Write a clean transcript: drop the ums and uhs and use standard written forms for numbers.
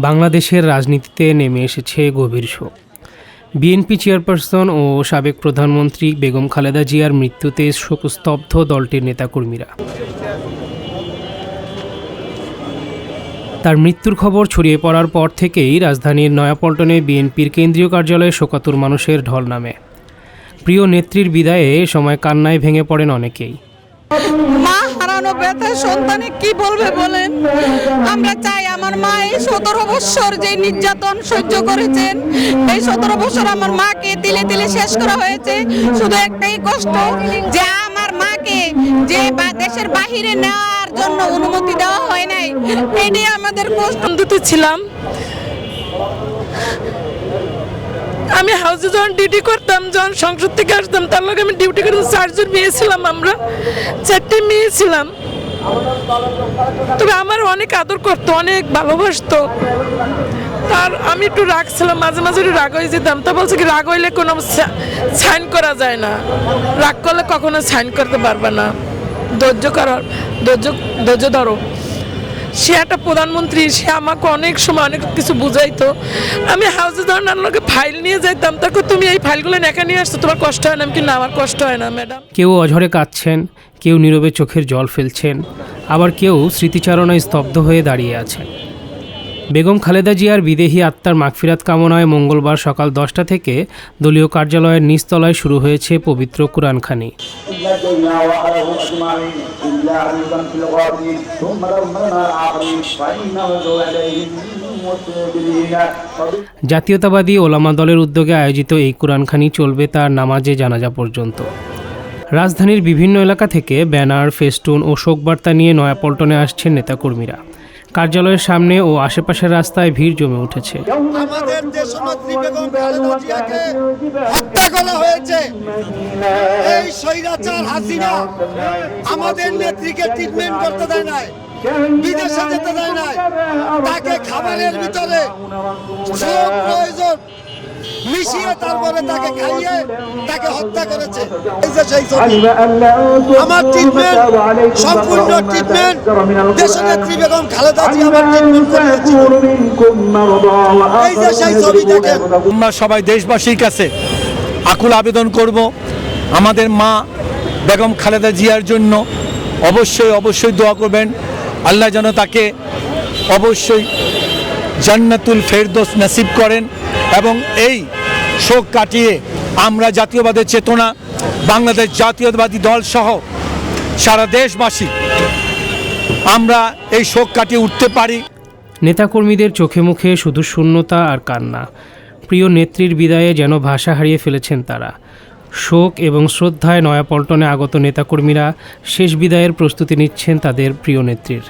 বাংলাদেশের রাজনীতিতে নেমে এসেছে গভীর শোক। বিএনপি চেয়ারপারসন ও সাবেক প্রধানমন্ত্রী বেগম খালেদা জিয়ার মৃত্যুতে শোকস্তব্ধ দলটির নেতাকর্মীরা। তার মৃত্যুর খবর ছড়িয়ে পড়ার পর থেকেই রাজধানীর নয়াপল্টনে বিএনপির কেন্দ্রীয় কার্যালয়ে শোকাতুর মানুষের ঢল নামে। প্রিয় নেত্রীর বিদায়ে সময় কান্নায় ভেঙে পড়েন অনেকেই। মা হারানো ব্যথা সন্তানে কি বলবে বলেন। আমরা চাই আমার মা এই 17 বছর যে নির্যাতন সহ্য করেছেন, এই 17 বছর আমার মাকে তিলে তিলে শেষ করা হয়েছে। শুধু একটাই কষ্ট যে আমার মাকে যে দেশের বাহিরে নেওয়ার জন্য অনুমতি দেওয়া হয় নাই, এটাই আমাদের কষ্ট। ছিলাম আমি হাউসে যখন ডিউটি করতাম, যখন সংসদ থেকে আসতাম, তার লগে আমি ডিউটি করতাম। 4 জন মেয়ে ছিলাম, আমরা 4টে মেয়ে ছিলাম। তবে আমার অনেক আদর করতো, অনেক ভালোবাসতো। তার আমি একটু রাগ ছিলাম, মাঝে মাঝে একটু রাগ হয়ে যেতাম। তা বলছে কি রাগ হইলে কোনো সাইন করা যায় না, রাগ করলে কখনো সাইন করতে পারবে না, ধৈর্য ধরো। সে একটা প্রধানমন্ত্রী, সে আমাকে অনেক সময় অনেক কিছু বুঝাইতো। আমি হাউসে যখন আনলোকে ফাইল নিয়ে যাইতাম, তাকে তুমি এই ফাইলগুলো একা নিয়ে আসছো, তোমার কষ্ট হয় না? আমি কি না, আমার কষ্ট হয় না ম্যাডাম। কেউ অঝরে কাঁদছেন, কেউ নীরবে চোখের জল ফেলছেন, আবার কেউ স্মৃতিচারণায় স্তব্ধ হয়ে দাঁড়িয়ে আছেন। বেগম খালেদা জিয়ার বিদেহী আত্মার মাগফিরাত কামনায় মঙ্গলবার সকাল 10টা থেকে দলীয় কার্যালয়ের নিচতলায় শুরু হয়েছে পবিত্র কুরআনখানি। জাতীয়তাবাদী ওলামা দলের উদ্যোগে আয়োজিত এই কুরআনখানি চলবে তার নামাজে জানাজা পর্যন্ত। রাজধানীর বিভিন্ন এলাকা থেকে ব্যানার, ফেস্টুন ও শোকবার্তা নিয়ে নয়াপল্টনে আসছেন নেতাকর্মীরা। কার্যালয়ের সামনে ও আশেপাশের রাস্তায় ভিড় জমে উঠেছে। আমাদের দেশনেত্রী বেগম খালেদা জিয়াকে হত্যা করা হয়েছে। এই স্বৈরাচার হাসিনা আমাদের নেত্রীকে ট্রিটমেন্ট করতে দেয় নাই, বিদেশে যেতে দেয় নাই, তাকে খাবারের ভিতরে সব প্রয়োজন মিশিয়ে তারপরে তাকে খাইয়ে তাকে হত্যা করেছে। এই যে সেই ছবি, আমার ট্রিটমেন্ট, সম্পূর্ণ ট্রিটমেন্ট দেশনেত্রী বেগম খালেদা জিয়া আমার ট্রিটমেন্ট করেছে। এই যে সেই ছবি দেখেন। আমরা সবাই দেশবাসীর কাছে আকুল আবেদন করব, আমাদের মা বেগম খালেদা জিয়ার জন্য অবশ্যই দোয়া করবেন। আল্লাহ যেন তাকে অবশ্যই জান্নাতুল ফেরদৌস নসিব করেন এবং এই শোক কাটিয়ে আমরা জাতীয়বাদের চেতনা, বাংলাদেশ জাতীয়তাবাদী দল সহ সারা দেশবাসী আমরা এই শোক কাটিয়ে উঠতে পারি। নেতাকর্মীদের চোখে মুখে শুধু শূন্যতা আর কান্না। প্রিয় নেত্রীর বিদায়ে যেন ভাষা হারিয়ে ফেলেছেন তারা। শোক এবং শ্রদ্ধায় নয়াপল্টনে আগত নেতাকর্মীরা শেষ বিদায়ের প্রস্তুতি নিচ্ছেন তাদের প্রিয় নেত্রীর।